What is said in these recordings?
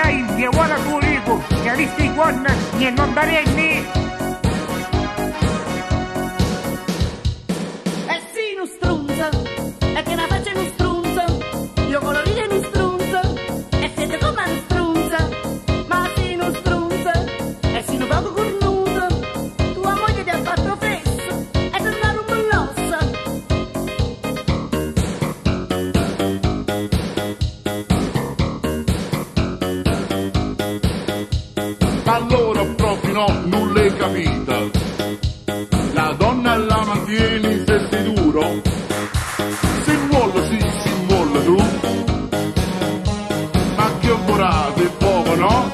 dai, mia ora tuo rico, che aristi con e non darei non strunza, è che la faccia non strunza, io colorire non strunza, e siete come non strunza, ma sì non strunza, e sì non poco cornuta, tua moglie ti ha fatto fesso, e tu non bullossa. Allora proprio no, non l'hai capita, la donna la mantieni se sei duro, si vuole sì, si vuole tu, ma che vorrà è poco no?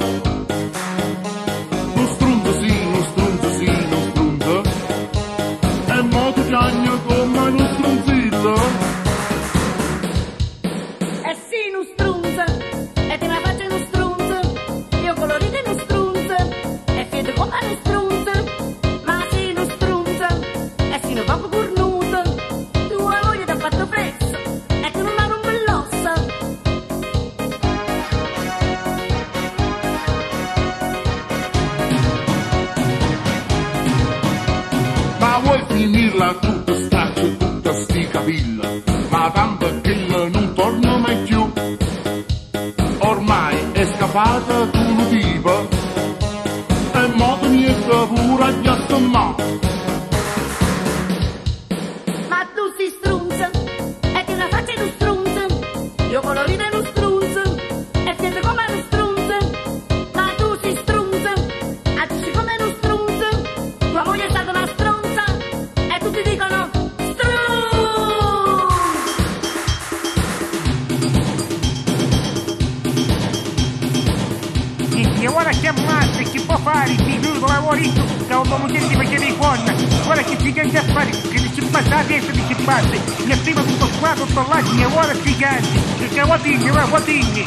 Non strunzo sì, non strunzo sì, non strunzo, e mo tu piagno come lo strunzillo. E sì non strunza, e te la faccia non strunza, io colorite non strunza, e siete come non strunza, ma sì non strunza, e sì non poco cornuta, tua moglie ti ha fatto presso, e tu non hai un bellossa. Ma vuoi finirla tutta straccia, tutta sti capilla, ma tanto che non torna mai più, ormai è scappata tu lo tipo, e mo te niente pure agli astomma. Ma tu si strunza, e ti una faccia non strunza, io colorite non strunza, e siete come non strunza, ma tu si strunza, aggi come non strunza, tua moglie è stata una stronza, e tutti dicono e ora che ammazza, che può fare, il tuo lavorito, che ho dovuto ti facere i con, ora che si cambia a fare, che ci passa la testa di ci passa, ne prima tutto qua, tutto là, e ora si cambia, che guadagni,